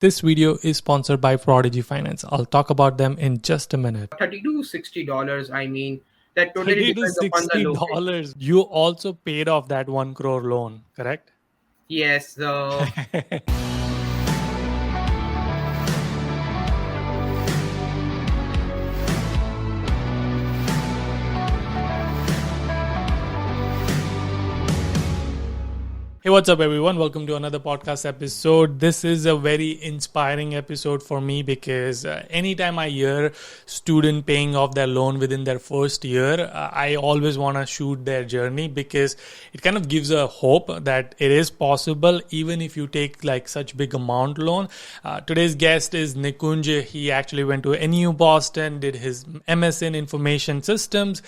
This video is sponsored by Prodigy Finance. I'll talk about them in just a minute. $30 to $60. I mean, that totally 30 to depends upon the location. $60. You also paid off that 1 crore loan, correct? Yes, Hey, what's up, everyone? Welcome to another podcast episode. This is a very inspiring episode for me because anytime I hear student paying off their loan within their first year, I always want to shoot their journey because it kind of gives a hope that it is possible even if you take like such big amount loan. Today's guest is Nikunj. He actually went to NU Boston, did his MS in Information Systems,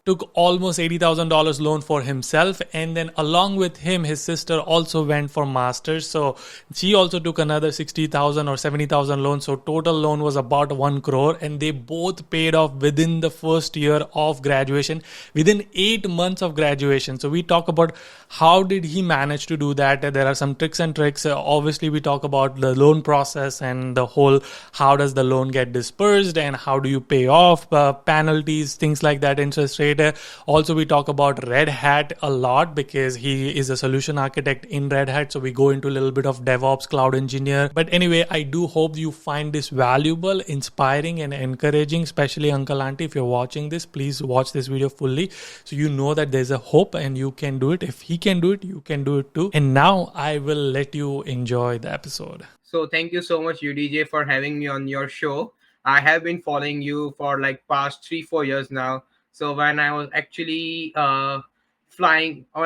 took almost $80,000 loan for himself, and then along with him his sister also went for masters, so she also took another 60,000 or 70,000 loan, so total loan was about 1 crore, and they both paid off within the first year of graduation, within 8 months of graduation. So we talk about how did he manage to do that. There are some tricks and tricks. Obviously we talk about the loan process and the whole how does the loan get dispersed and how do you pay off, penalties, things like that, interest rate. Also, we talk about Red Hat a lot because he is a solution architect in Red Hat. So we go into a little bit of DevOps, cloud engineer. But anyway, I do hope you find this valuable, inspiring, and encouraging, especially Uncle Auntie. If you're watching this, please watch this video fully so you know that there's a hope and you can do it. If he can do it, you can do it too. And now I will let you enjoy the episode. so thank you so much, UDJ, for having me on your show. I have been following you for like past 3-4 years now. So when I was actually when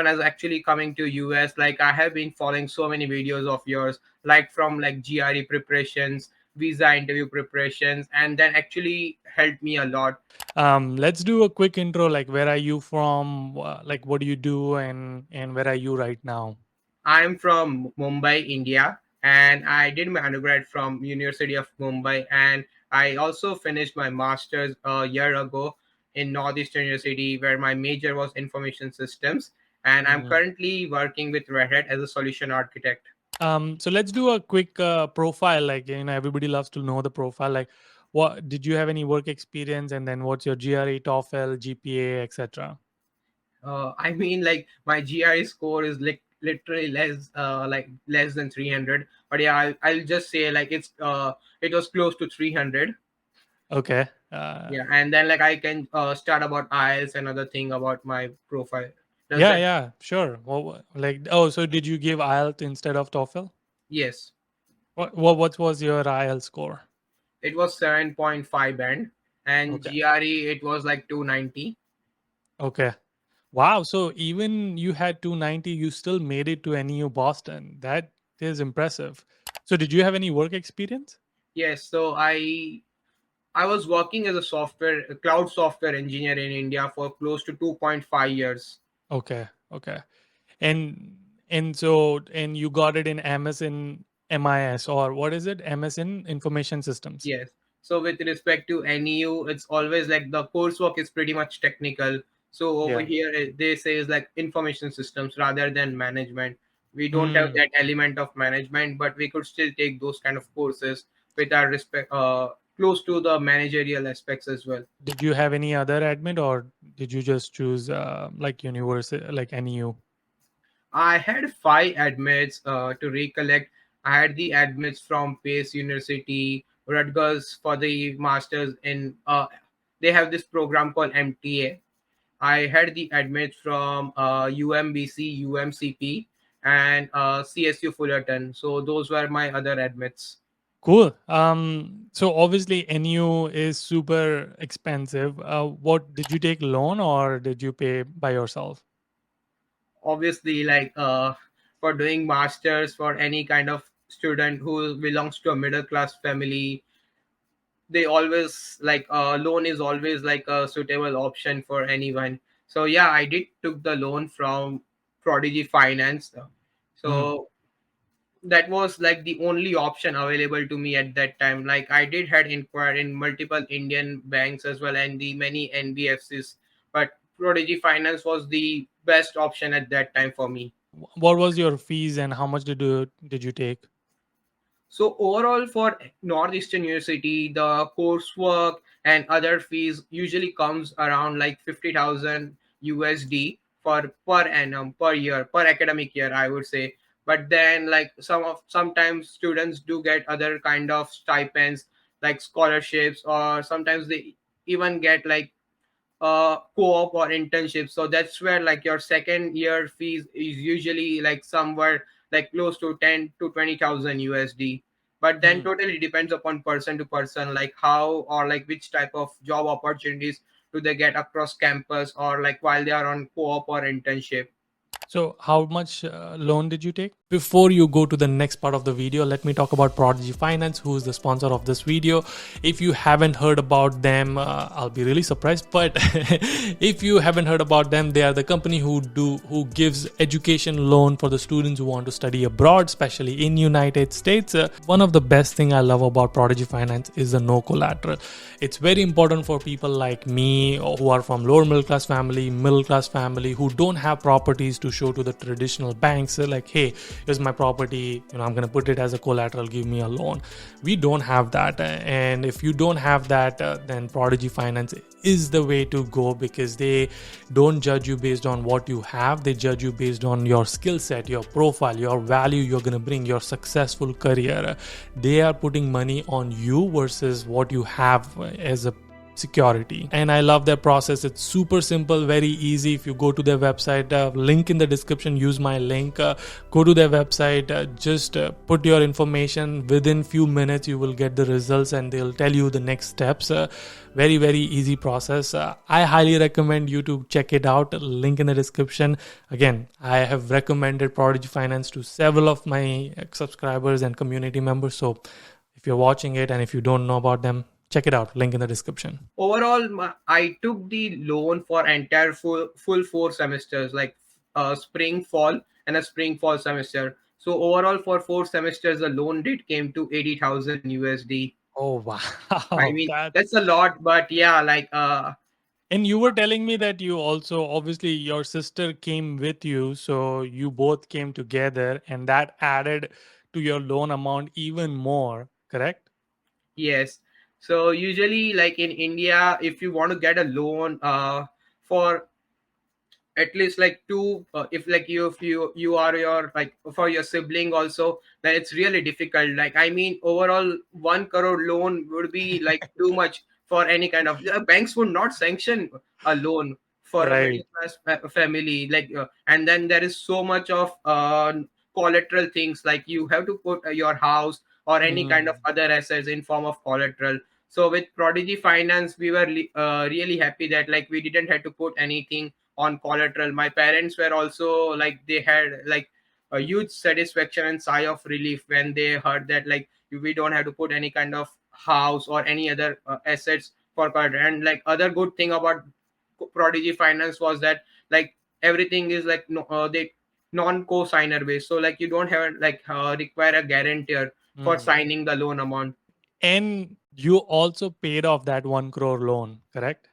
I was actually coming to US, like I have been following so many videos of yours, like from like GRE preparations, visa interview preparations, and that actually helped me a lot. Let's do a quick intro. Like, where are you from? Like, what do you do, and where are you right now? I'm from Mumbai, India, and I did my undergrad from University of Mumbai, and I also finished my master's a year ago in Northeastern University, where my major was information systems, and I'm Mhm. currently working with Red Hat as a solution architect. So let's do a quick profile. Like, everybody loves to know the profile. Like, what did you have any work experience, and then what's your GRE, TOEFL, GPA, etc. I mean, like my GRE score is like literally less than 300, but yeah, I'll just say like it was close to 300. Okay. Yeah, and then like I can start about IELTS, another thing about my profile. Does Yeah, that? yeah, sure. Like, oh, so did you give IELTS instead of TOEFL? Yes, What was your IELTS score? it was 7.5 band, and Okay. GRE it was like 290. Okay. Wow. So even you had 290, you still made it to NEU Boston. That is impressive. So did you have any work experience? Yes, so I was working as a cloud software engineer in India for close to 2.5 years. Okay. Okay. And you got it in MS in MIS, or what is it? MS in Information Systems. Yes. So with respect to NEU, it's always like the coursework is pretty much technical. So over Yeah. here, they say is like information systems rather than management. We don't have Mm. that element of management, but we could still take those kind of courses with our respect, close to the managerial aspects as well. Did you have any other admit, or did you just choose like university, like NEU? I had 5 admits to recollect. I had the admits from Pace University, Rutgers for the masters in. They have this program called MTA. I had the admits from UMBC, UMCP, and CSU Fullerton. So those were my other admits. Cool. So obviously NU is super expensive. What did you take loan or did you pay by yourself? Obviously, like for doing masters for any kind of student who belongs to a middle class family, they always like loan is always like a suitable option for anyone. So yeah, I did took the loan from Prodigy Finance. Hmm. So that was like the only option available to me at that time. Like I did had inquired in multiple Indian banks as well and the many NBFCs, but Prodigy Finance was the best option at that time for me. What was your fees and how much did you take? So overall for Northeastern University, the coursework and other fees usually comes around like 50,000 USD for per annum per year per academic year, I would say. But then like sometimes students do get other kind of stipends like scholarships, or sometimes they even get like co-op or internship. So that's where like your second year fees is usually like somewhere like close to 10 to 20,000 USD. But then Hmm. totally depends upon person to person, like how or like which type of job opportunities do they get across campus, or like while they are on co-op or internship. So, how much loan did you take? Before you go to the next part of the video, let me talk about Prodigy Finance, who is the sponsor of this video. If you haven't heard about them, I'll be really surprised. But if you haven't heard about them, they are the company who gives education loan for the students who want to study abroad, especially in United States. One of the best thing I love about Prodigy Finance is the no collateral. It's very important for people like me who are from lower middle class family who don't have properties to show to the traditional banks. Like, hey, here's my property, I'm going to put it as a collateral, give me a loan. We don't have that, and if you don't have that, then Prodigy Finance is the way to go, because they don't judge you based on what you have. They judge you based on your skill set, your profile, your value you're going to bring, your successful career. They are putting money on you versus what you have as a security. And I love their process. It's super simple, very easy. If you go to their website, link in the description, use my link, go to their website, just put your information. Within few minutes you will get the results, and they'll tell you the next steps. Very very easy process. I highly recommend you to check it out. Link in the description. Again, I have recommended Prodigy Finance to several of my subscribers and community members. So if you're watching it and if you don't know about them, check it out. Link in the description. Overall, I took the loan for entire full 4 semesters, like spring fall and a spring fall semester. So overall for 4 semesters the loan did came to 80,000 USD. Oh I wow, mean that's. that's a lot, but yeah, like And you were telling me that you also, obviously, your sister came with you, so you both came together, and that added to your loan amount even more, correct? yes. So usually like in India, if you want to get a loan for at least like two, if like you are your like for your sibling also, then it's really difficult. Like I mean overall 1 crore loan would be like too much for any kind of banks would not sanction a loan for a Right. middle class family, like and then there is so much of collateral things, like you have to put your house or any kind of Mm. other assets in form of collateral. So with Prodigy Finance we were really happy that like we didn't have to put anything on collateral. My parents were also like they had like a huge satisfaction and sigh of relief when they heard that like we don't have to put any kind of house or any other assets for collateral. And like other good thing about Prodigy Finance was that like everything is like no, they non co-signer based, so like you don't have like require a guarantor for Mm. signing the loan amount. And you also paid off that 1 crore loan, correct?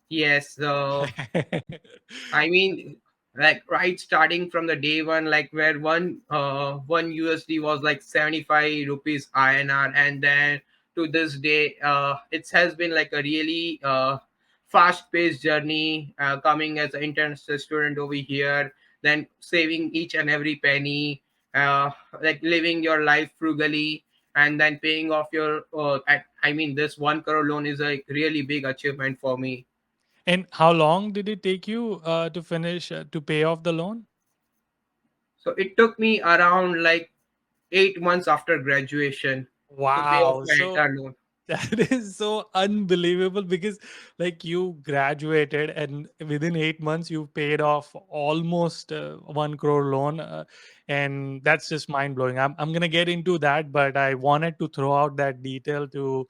Yes, I mean, like right starting from the day one, like where one USD was like 75 rupees INR, and then to this day, it has been like a really fast paced journey. Coming as an international student over here, then saving each and every penny, like living your life frugally, and then paying off your. I mean, this 1 crore loan is a really big achievement for me. And how long did it take you to finish to pay off the loan? So it took me around like 8 months after graduation to pay off Wow. my So entire loan. that is so unbelievable, because like you graduated and within 8 months you paid off almost 1 crore loan, and that's just mind blowing. I'm gonna get into that, but I wanted to throw out that detail to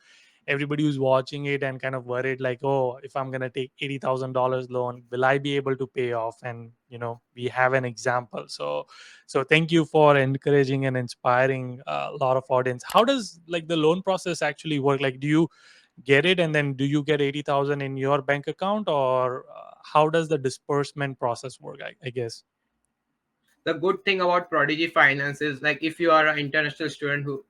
everybody who's watching it and kind of worried, like, oh, if I'm gonna take $80,000 loan, will I be able to pay off? And we have an example. So thank you for encouraging and inspiring a lot of audience. How does like the loan process actually work? Like, do you get it and then do you get 80,000 in your bank account, or how does the disbursement process work? I guess. The good thing about Prodigy Finance is like if you are an international student who.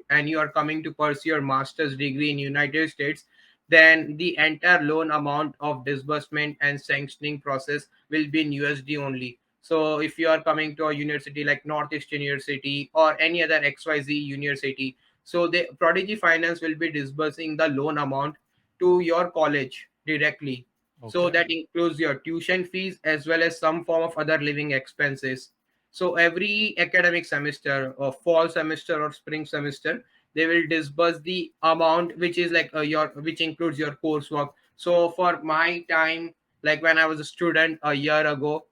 and you are coming to pursue your master's degree in United States, then the entire loan amount of disbursement and sanctioning process will be in USD only. So if you are coming to a university like Northeastern University or any other XYZ university, so the Prodigy Finance will be disbursing the loan amount to your college directly. So Okay. that includes your tuition fees as well as some form of other living expenses. So every academic semester or fall semester or spring semester, they will disburse the amount which is like your which includes your coursework. So for my time, like when I was a student a year ago,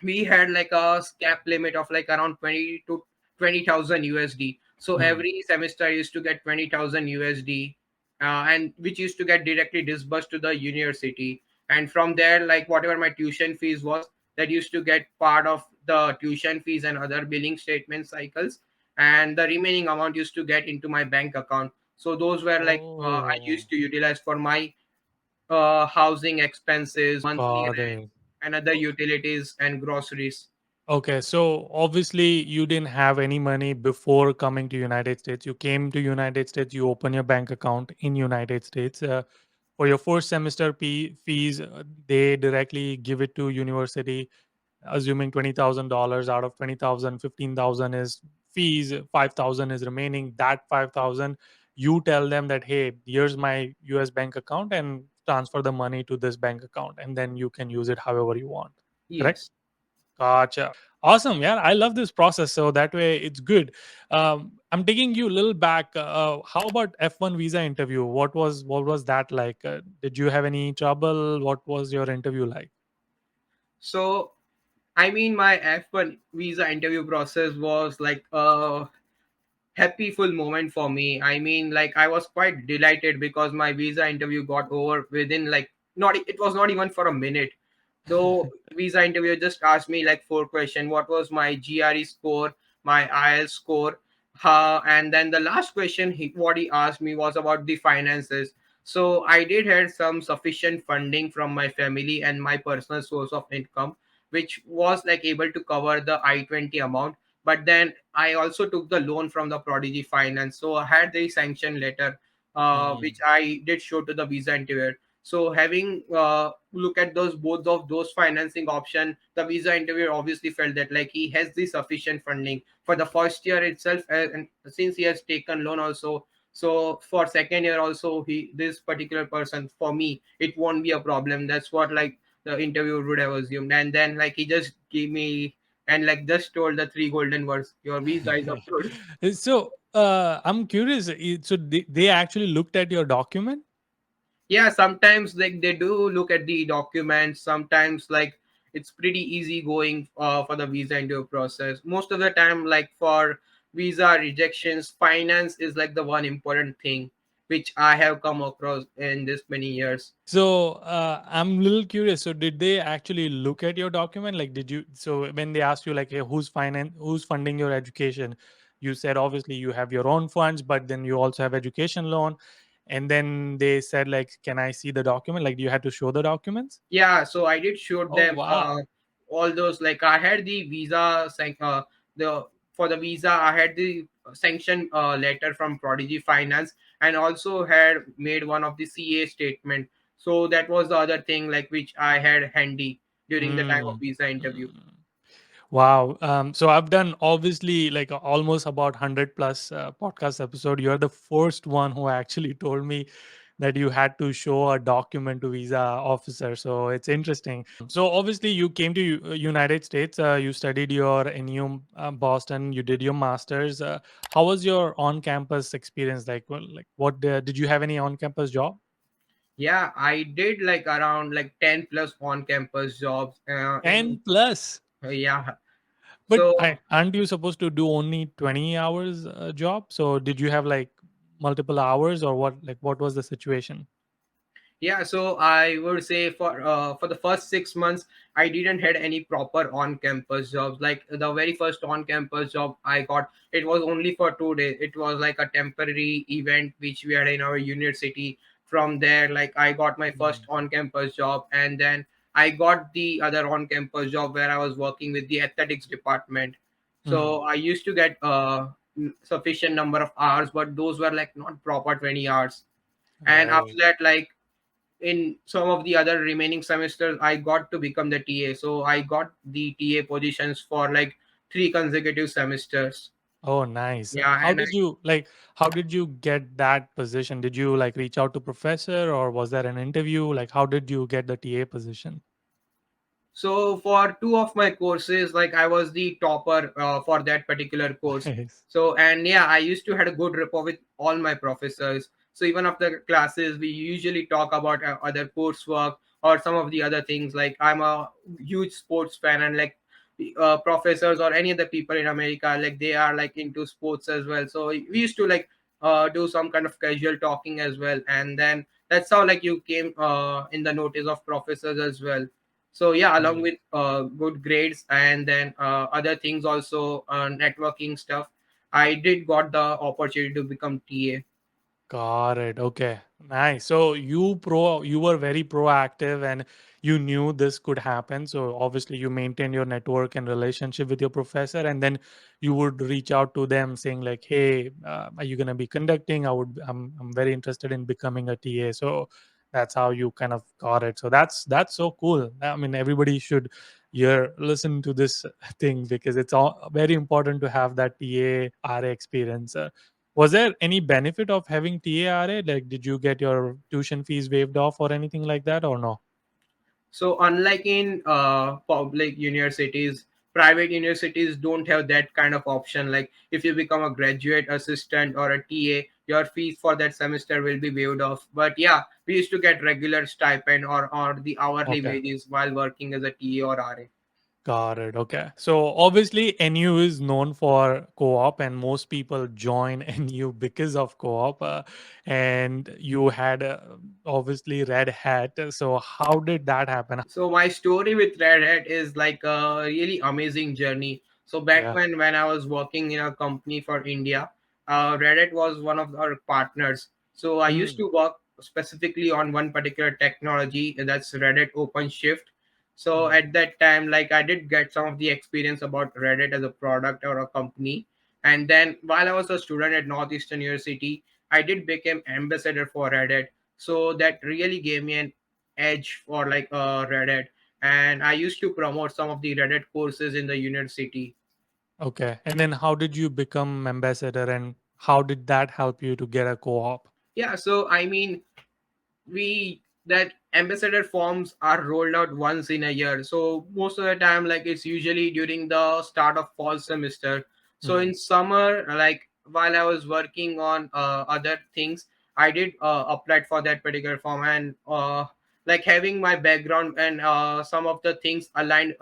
we had like a cap limit of like around 20 to 20,000 USD. So Hmm. every semester I used to get 20,000 USD, and which used to get directly disbursed to the university. And from there, like whatever my tuition fees was, that used to get part of the tuition fees and other billing statement cycles. And the remaining amount used to get into my bank account. So those were like I Oh, used to utilize for my housing expenses, monthly got rent, it. and other utilities and groceries. Okay, so obviously you didn't have any money before coming to United States. You came to United States, you open your bank account in United States. For your first semester fees, they directly give it to university, assuming $20,000. Out of 20,000, 15,000 is fees, 5,000 is remaining. That 5,000, you tell them that, hey, here's my US bank account and transfer the money to this bank account, and then you can use it however you want. Correct? Yes. Gotcha. Awesome. Yeah, I love this process. So that way it's good. I'm taking you a little back. How about F1 visa interview? What was that like? Did you have any trouble? What was your interview like? So, I mean, my F1 visa interview process was like a happy full moment for me. I mean, like I was quite delighted because my visa interview got over within like not it was not even for a minute. Though visa interviewer just asked me like four questions. What was my GRE score, my IELTS score, and then the last question what he asked me was about the finances. So I did had some sufficient funding from my family and my personal source of income, which was like able to cover the I-20 amount. But then I also took the loan from the Prodigy Finance, so I had the sanction letter, which Hmm. I did show to the visa interviewer. So having look at those both of those financing option, the visa interviewer obviously felt that like he has the sufficient funding for the first year itself, and since he has taken loan also, so for second year also he this particular person for me it won't be a problem. That's what like the interviewer would have assumed, and then like he just gave me and like just told the three golden words: your visa is approved. So I'm curious. So they actually looked at your document. Yeah, sometimes like they do look at the documents. Sometimes like it's pretty easy going for the visa interview process. Most of the time, like for visa rejections, finance is like the one important thing which I have come across in this many years. So I'm a little curious. So did they actually look at your document? Like, did you? So when they asked you, like, hey, who's funding your education? You said obviously you have your own funds, but then you also have education loan. And then they said, like, can I see the document? Like, do you have to show the documents? Yeah, so I did show Oh them wow. all those. Like I had the the for the visa I had the sanction letter from Prodigy Finance, and also had made one of the CA statement. So that was the other thing like which I had handy during the time of Mm. visa interview. Mm. Wow. So I've done obviously like almost about 100 plus podcast episode. You're the first one who actually told me that you had to show a document to visa officer. So it's interesting. So obviously you came to United States. You studied your NU Boston. You did your masters. How was your on-campus experience? Like, well, like what did you have any on-campus job? Yeah, I did like around like 10 plus on campus jobs in 10 plus. yeah. But So aren't you supposed to do only 20 hours job? So did you have like multiple hours or what? Like what was the situation? yeah, so I would say for the first 6 months, I didn't had any proper on-campus jobs. Like the very first on-campus job I got, it was only for 2 days. It was like a temporary event which we had in our university. From there, like I got my first Mm. on-campus job, and then I got the other on-campus job where I was working with the athletics department. Mm. So I used to get sufficient number of hours, but those were like not proper 20 hours. And after Right. that, like in some of the other remaining semesters, I got to become the TA. So I got the TA positions for like 3 consecutive semesters. Oh, nice. Yeah, How and I, did you like how did you get that position? Did you like reach out to professor or was there an interview? Like how did you get the TA position? so for two of my courses, like I was the topper for that particular course. Nice. So and yeah, I used to had a good rapport with all my professors. So even after classes, we usually talk about other coursework or some of the other things. Like I'm a huge sports fan, and like professors or any other people in America, like they are like into sports as well. So we used to like do some kind of casual talking as well, and then that's how like you came in the notice of professors as well. So yeah, along Mm. with good grades and then other things also, networking stuff, I did got the opportunity to become TA. Got it. Okay. Nice. So you were very proactive and you knew this could happen. So obviously you maintained your network and relationship with your professor, and then you would reach out to them saying like, "Hey, are you gonna be conducting? I'm very interested in becoming a TA." So that's how you kind of got it. So that's so cool. I mean, everybody should hear listen to this thing because it's all very important to have that TA RA experience. Was there any benefit of having TARA? Like, did you get your tuition fees waived off or anything like that, or no? So unlike in public universities, private universities don't have that kind of option. Like if you become a graduate assistant or a TA, your fees for that semester will be waived off. But yeah, we used to get regular stipend or the hourly Okay, wages while working as a TA or RA. got it. Okay, so obviously NU is known for co-op, and most people join NU because of co-op. And you had obviously red hat. So how did that happen? So my story with Red Hat is like a really amazing journey. So back Yeah. when I was working in a company for India, Red Hat was one of our partners. So I used Mm, to work specifically on one particular technology, that's Red Hat OpenShift. So mm, at that time, like I did get some of the experience about Red Hat as a product or a company. And then while I was a student at Northeastern University, I did become ambassador for Red Hat. So that really gave me an edge for like Red Hat, and I used to promote some of the Red Hat courses in the university. okay. And then how did you become ambassador, and how did that help you to get a co-op? Yeah, so I mean, we that ambassador forms are rolled out once in a year, so most of the time like it's usually during the start of fall semester. So Mm, in summer, like while I was working on other things, I did apply for that particular form, and like having my background and some of the things aligned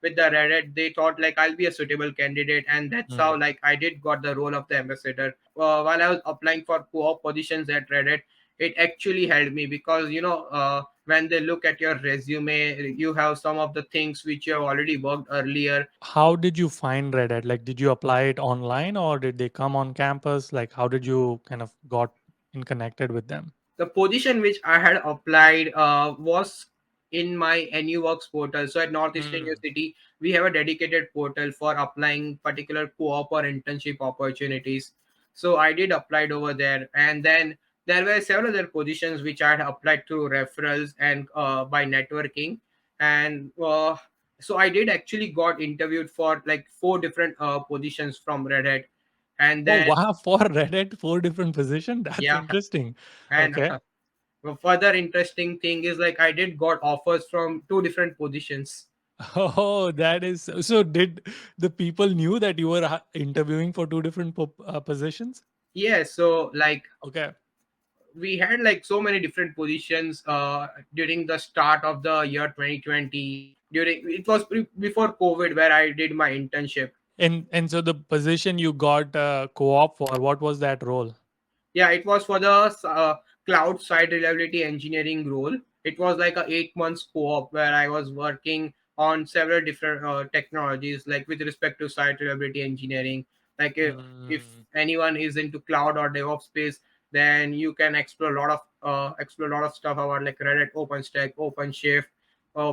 with the Reddit, they thought like I'll be a suitable candidate, and that's mm. how like I did got the role of the ambassador. While I was applying for co-op positions at Reddit, it actually helped me because when they look at your resume, you have some of the things which you have already worked earlier. How did you find Reddit? Like, did you apply it online or did they come on campus? Like, how did you kind of got in connected with them? The position which I had applied was in my NUWorks portal. So at Northeastern Mm, University, we have a dedicated portal for applying particular co-op or internship opportunities. So I did applied over there, and then there were several other positions which I had applied through referrals and by networking, and so I did actually got interviewed for like 4 different positions from Red Hat, and oh, then wow. For Reddit, four different positions. That's yeah, interesting. and Okay. the further interesting thing is like I did got offers from 2 different positions. Oh, that is so. Did the people knew that you were interviewing for two different positions? Yeah, so like Okay. we had like so many different positions during the start of the year 2020. During it was before COVID where I did my internship. And so the position you got co-op for, what was that role? Yeah, it was for the cloud site reliability engineering role. It was like a 8 months co-op where I was working on several different technologies, like with respect to site reliability engineering. Like if Mm, anyone is into cloud or DevOps space, then you can explore a lot of stuff about like Reddit, OpenStack, OpenShift,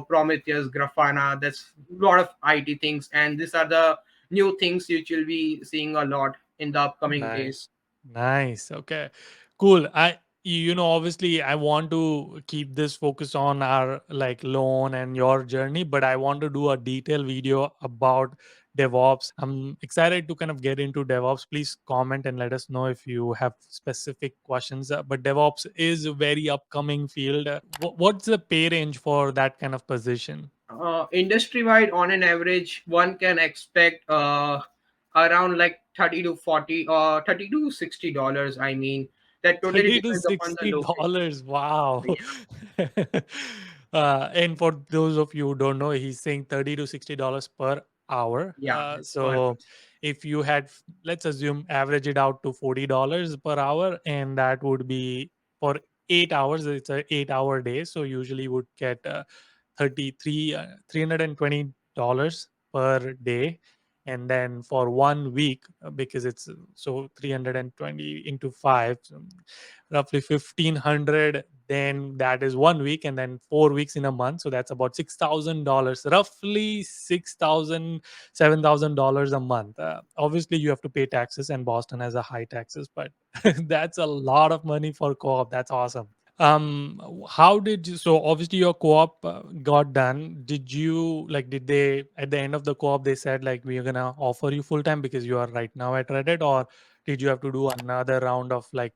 Prometheus, Grafana. That's a lot of IT things, and these are the new things which you'll be seeing a lot in the upcoming Nice. days. Nice. Okay. Cool. Obviously I want to keep this focus on our like loan and your journey, but I want to do a detailed video about DevOps. I'm excited to kind of get into DevOps. Please comment and let us know if you have specific questions. But DevOps is a very upcoming field. What's the pay range for that kind of position? Industry wide, on an average, one can expect around like 30 to 40 or 30 to $60. I mean, that totally 30 to depends upon the location. $60. Wow. Yeah, And for those of you who don't know, he's saying 30 to $60 per hour. yeah, that's per. So if you had, let's assume, average it out to $40 per hour, and that would be for 8 hours. It's a 8 hour day. So usually would get 33, $320 per day. And then for 1 week, because it's so 320 into 5, so roughly 1500, then that is 1 week, and then 4 weeks in a month, so that's about $6000, roughly 6000, $7000 a month. Obviously you have to pay taxes, and Boston has a high taxes, but that's a lot of money for co-op. That's awesome. How did you, so obviously your co-op got done. Did you like, did they at the end of the co-op they said like we're gonna offer you full time because you are right now at Reddit, or did you have to do another round of like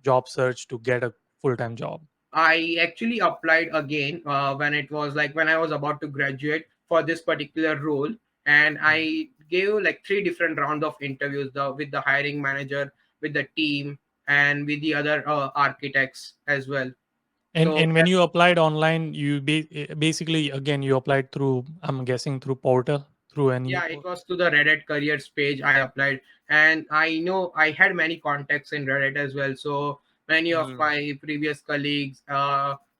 job search to get a full-time job? I actually applied again when it was like when I was about to graduate for this particular role, and Mm. I gave like three different round of interviews with the hiring manager, with the team, and with the other architects as well. So And when you applied online, you basically again you applied through, I'm guessing, through portal, through any yeah, it was to the Reddit careers page I applied, and I know I had many contacts in Reddit as well. So many of Mm. my previous colleagues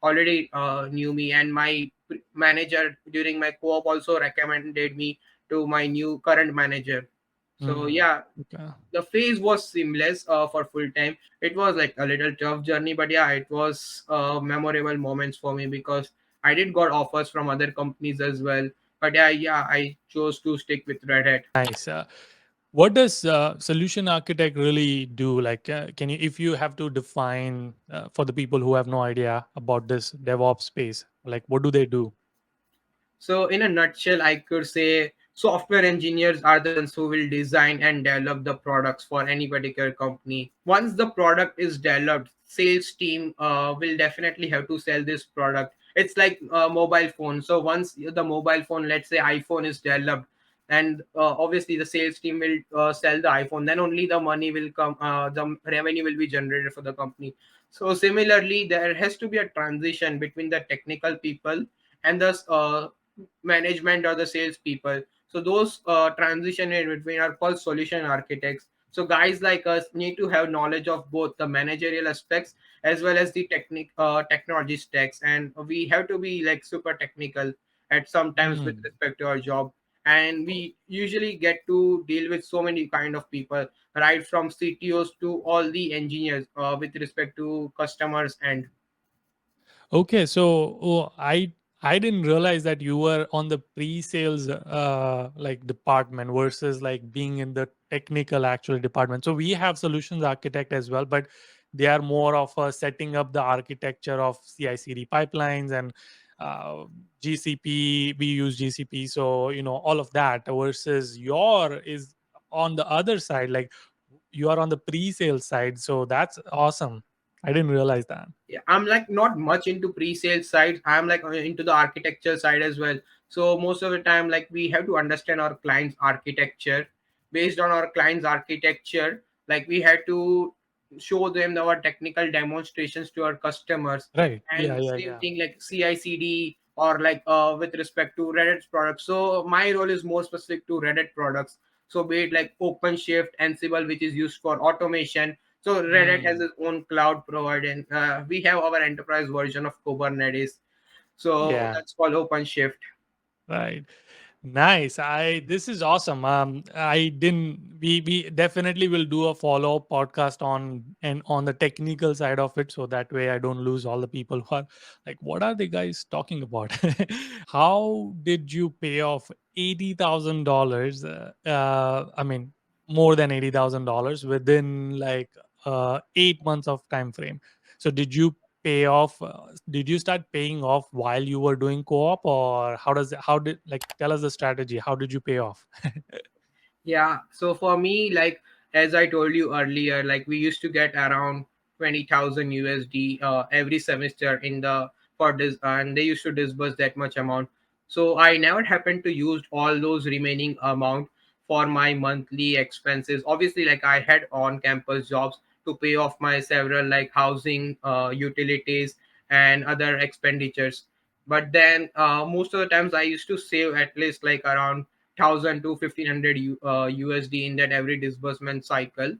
already knew me, and my manager during my co-op also recommended me to my new current manager. So Mm. yeah, Okay. the phase was seamless for full time. It was like a little tough journey, but yeah, it was memorable moments for me because I did got offers from other companies as well. But yeah, I chose to stick with Red Hat. Nice. What does solution architect really do? Like, can you, if you have to define for the people who have no idea about this DevOps space, like what do they do? So, in a nutshell, I could say software engineers are the ones who will design and develop the products for any particular company. Once the product is developed, sales team will definitely have to sell this product. It's like a mobile phone. So once the mobile phone, let's say iPhone, is developed, and obviously the sales team will sell the iPhone, then only the money will come, the revenue will be generated for the company. So similarly, there has to be a transition between the technical people and the management or the sales people. So those transition in between are called solution architects. So guys like us need to have knowledge of both the managerial aspects as well as the technology stacks, and we have to be like super technical at sometimes with Hmm. respect to our job. And we usually get to deal with so many kind of people, right from CTOs to all the engineers with respect to customers. And Okay, so I didn't realize that you were on the pre-sales like department versus like being in the technical actual department. So we have solutions architect as well, but they are more of setting up the architecture of CI/CD pipelines and uh, GCP. We use GCP, so all of that. Versus your is on the other side, like you are on the pre-sales side. So that's awesome. I didn't realize that. yeah, I'm like not much into pre-sales side. I'm like into the architecture side as well. So most of the time, like we have to understand our client's architecture. Based on our client's architecture, like we had to show them our technical demonstrations to our customers. Right. Yeah, And yeah, same yeah. thing like CI/CD or like with respect to Reddit's products. So my role is more specific to Reddit products. So be it like OpenShift, Ansible, which is used for automation. So Red Hat has Mm, its own cloud provider, and we have our enterprise version of Kubernetes. So yeah. that's called OpenShift. Right. Nice. This is awesome. I didn't we definitely will do a follow-up podcast on and on the technical side of it, so that way I don't lose all the people who are like, what are the guys talking about? How did you pay off $80,000? I mean, more than $80,000 within like 8 months of time frame. So did you pay off? Did you start paying off while you were doing co-op, or how did, like, tell us the strategy? How did you pay off? Yeah, so for me, like as I told you earlier, like we used to get around 20,000 USD every semester in the for this, and they used to disburse that much amount. So I never happened to use all those remaining amount for my monthly expenses. Obviously, like I had on-campus jobs to pay off my several like housing, utilities, and other expenditures. But then most of the times I used to save at least like around 1,000 to 1,500 USD in that every disbursement cycle,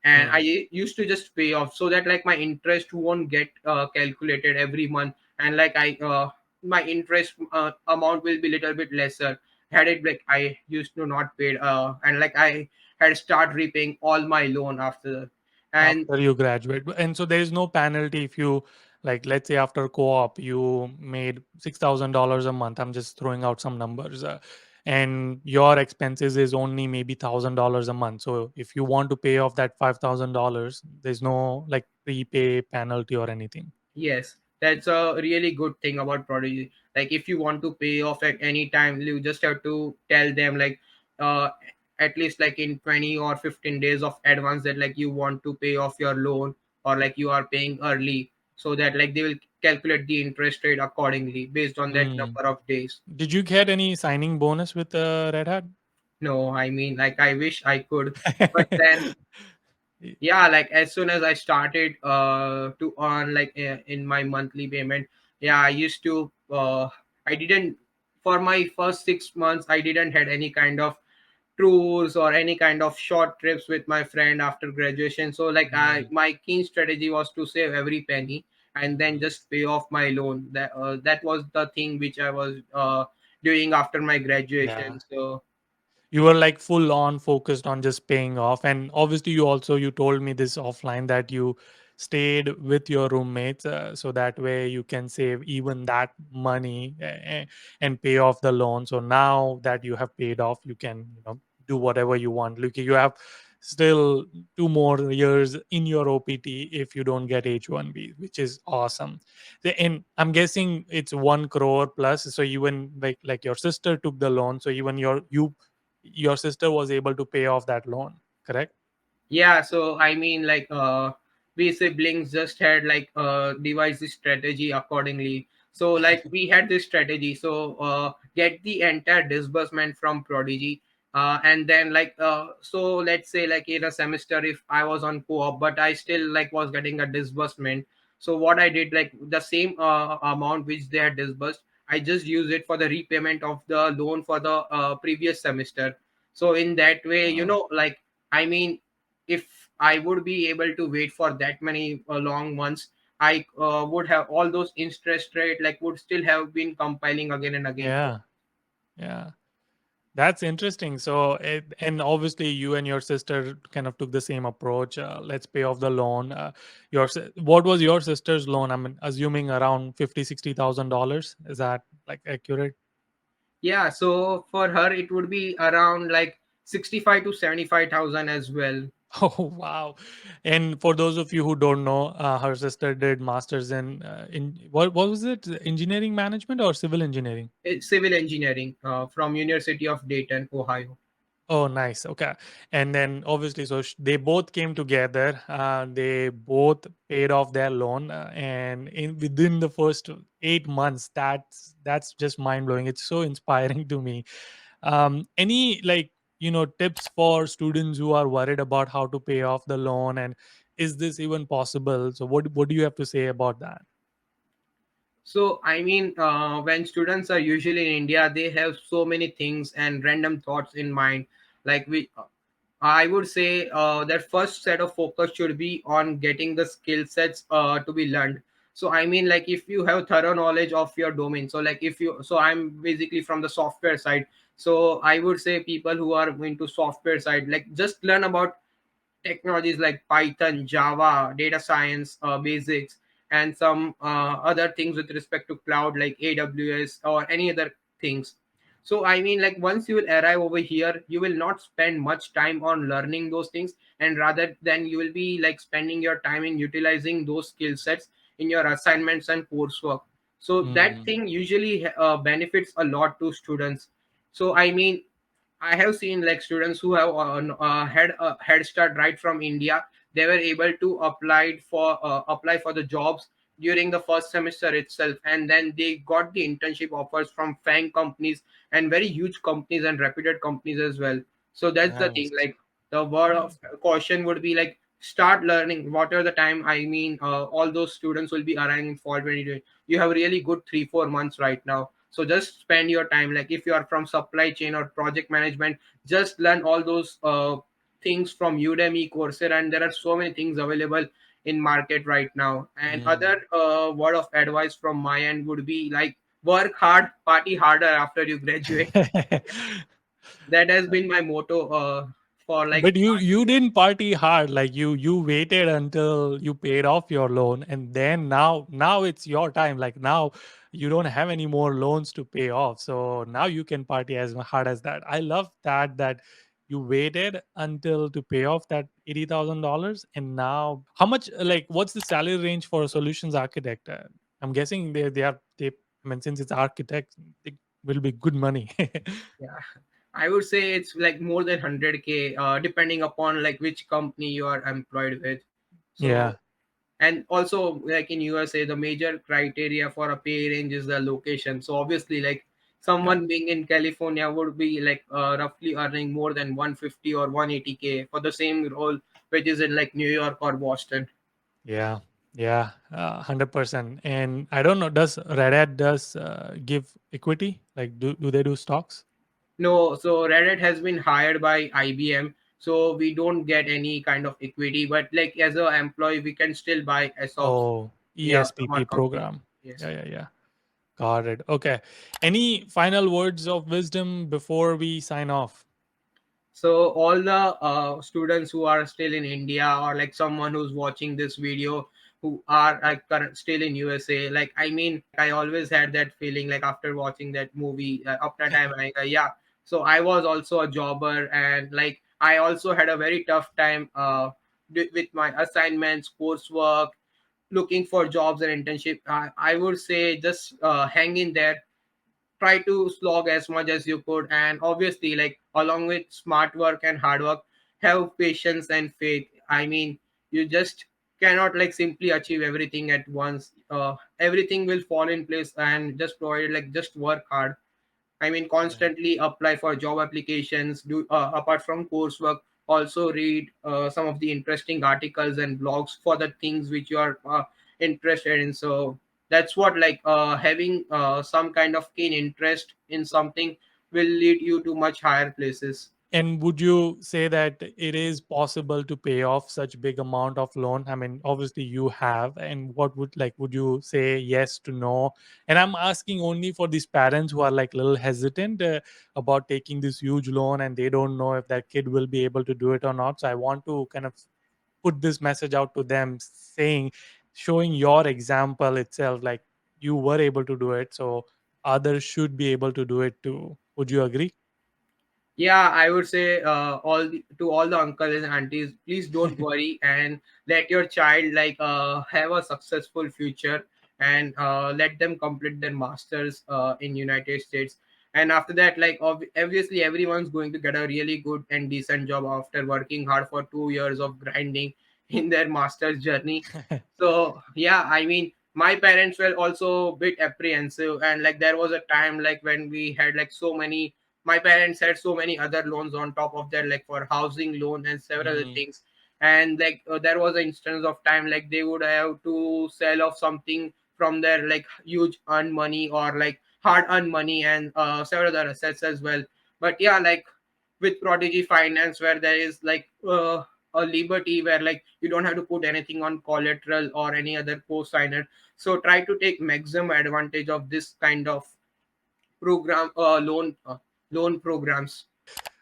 and I Hmm. used to just pay off so that like my interest won't get calculated every month, and like I my interest amount will be little bit lesser had it like I used to not paid and like I had start repaying all my loan after. And After you graduate, and so there is no penalty if you, like, let's say after co-op you made $6,000 a month. I'm just throwing out some numbers, and your expenses is only maybe $1,000 a month. So if you want to pay off that $5,000, there's no like prepay penalty or anything. yes, that's a really good thing about Prodigy. Like if you want to pay off at any time, you just have to tell them like uh at least like in 20 or 15 days of advance that like you want to pay off your loan, or like you are paying early, so that like they will calculate the interest rate accordingly based on that Hmm. number of days. Did you get any signing bonus with Red Hat? No, I mean like I wish I could, but then yeah, like as soon as I started to earn like in my monthly payment, yeah, I used to I didn't, for my first 6 months I didn't had any kind of tours or any kind of short trips with my friend after graduation. So like I Hmm. my keen strategy was to save every penny and then Hmm. just pay off my loan. That was the thing which I was doing after my Yeah. graduation. So You were like full on focused on just paying off, and obviously you told me this offline that you stayed with your roommates, so that way you can save even that money, and pay off the loan. So now that you have paid off, you can, do whatever you want. Look, you have still 2 more years in your opt if you don't get h1b, which is awesome. And I'm guessing it's 1 crore plus, so even like your sister took the loan, so even your sister was able to pay off that loan, correct? yeah, so I mean, like, we siblings just had like devised this strategy accordingly. So, like, we had this strategy. So, get the entire disbursement from Prodigy, and then like, so let's say like in a semester, if I was on co-op, but I still like was getting a disbursement. So, what I did, like, the same amount which they had disbursed, I just used it for the repayment of the loan for the previous semester. So, in that way, uh, like. I mean, if I would be able to wait for that many long months, I would have all those interest rate like would still have been compiling again and again. yeah, yeah, that's interesting. So and obviously you and your sister kind of took the same approach. Let's pay off the loan. What was your sister's loan? I'm assuming around 50, $60,000. Is that like accurate? Yeah, so for her it would be around like 65 to 75,000 as well. Oh wow! And for those of you who don't know, her sister did masters in what was it? Engineering management or civil engineering? It's civil engineering from University of Dayton, Ohio. Oh, nice. Okay. And then obviously, so they both came together. They both paid off their loan, and in within the first 8 months, that's just mind blowing. It's so inspiring to me. Any, like, tips for students who are worried about how to pay off the loan, and is this even possible? So what do you have to say about that? So, I mean, when students are usually in India, they have so many things and random thoughts in mind. Like I would say that first set of focus should be on getting the skill sets to be learned. So, I mean, like if you have thorough knowledge of your domain, so like if you, so I'm basically from the software side. So, I would say people who are into software side, like just learn about technologies like Python, Java, data science basics, and some other things with respect to cloud like AWS or any other things. So I mean, like once you will arrive over here, you will not spend much time on learning those things, and rather than you will be like spending your time in utilizing those skill sets in your assignments and coursework. So that Mm, thing usually benefits a lot to students. So I mean, I have seen like students who have had a head start right from India. They were able to apply for the jobs during the first semester itself, and then they got the internship offers from FANG companies and very huge companies and reputed companies as well. So that's the thing. nice. Like the word of caution would be like start learning. Whatever the time, I mean, all those students will be arriving in fall 2020. You have really good 3 4 months right now, so just spend your time. Like if you are from supply chain or project management, just learn all those things from Udemy, Coursera, and there are so many things available in market right now. And other Mm. word of advice from my end would be like work hard, party harder after you graduate. That has been my motto for like But you didn't party hard, like you waited until you paid off your loan, and then now it's your time. Like now you don't have any more loans to pay off, so now you can party as hard as that. I love that you waited until to pay off that $80,000, and now how much? Like what's the salary range for a solutions architect? I'm guessing they. I mean, since it's architect, it will be good money. yeah, I would say it's like more than 100K, depending upon like which company you are employed with. So Yeah, and also like in USA, the major criteria for a pay range is the location. So obviously, like yeah. someone being in California would be like roughly earning more than 150 or 180K for the same role, which is in like New York or Boston. Yeah, yeah, 100%. And I don't know, does Red Hat does give equity? Like, do they do stocks? No, so Reddit has been hired by IBM, so we don't get any kind of equity. But like as a employee, we can still buy ESOPs. Oh, Yeah, from our ESPP company. program. Yes. Yeah, yeah, yeah. Got it. Okay. Any final words of wisdom before we sign off? So all the students who are still in India or like someone who's watching this video who are still in USA, like I mean, I always had that feeling like after watching that movie, after time, like yeah. So I was also a jobber, and like I also had a very tough time with my assignments, coursework, looking for jobs and internship. I would say just hang in there, try to slog as much as you could, and obviously like along with smart work and hard work, have patience and faith. I mean, you just cannot like simply achieve everything at once. Everything will fall in place, and just provided like just work hard. I mean, Right. constantly apply for job applications, do apart from coursework, also read some of the interesting articles and blogs for the things which you are interested in. So that's what like having some kind of keen interest in something will lead you to much higher places. And would you say that it is possible to pay off such big amount of loan? I mean, obviously you have, and what would like would you say yes to no? And I'm asking only for these parents who are like little hesitant about taking this huge loan and they don't know if their kid will be able to do it or not. So I want to kind of put this message out to them saying, showing your example itself, like you were able to do it, so others should be able to do it too. Would you agree? Yeah, I would say to all the uncles and aunties, please don't worry and let your child like have a successful future, and let them complete their masters in United States. And after that, like obviously everyone's going to get a really good and decent job after working hard for 2 years of grinding in their master's journey. So yeah, I mean, my parents were also a bit apprehensive, and like there was a time like when we had like so many, my parents had so many other loans on top of that, like for housing loan and several other Mm, things. And like there was an instance of time like they would have to sell off something from their like huge earned money or like hard earned money, and several other assets as well. But yeah, like with Prodigy Finance, where there is like a liberty where like you don't have to put anything on collateral or any other co-signer. So try to take maximum advantage of this kind of program, loan programs.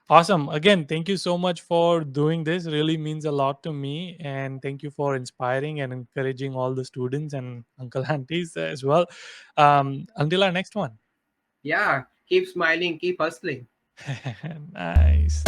awesome. Again, thank you so much for doing this. Really means a lot to me. And thank you for inspiring and encouraging all the students and uncle aunties as well. Until our next one. Yeah, Keep smiling, keep hustling. Nice.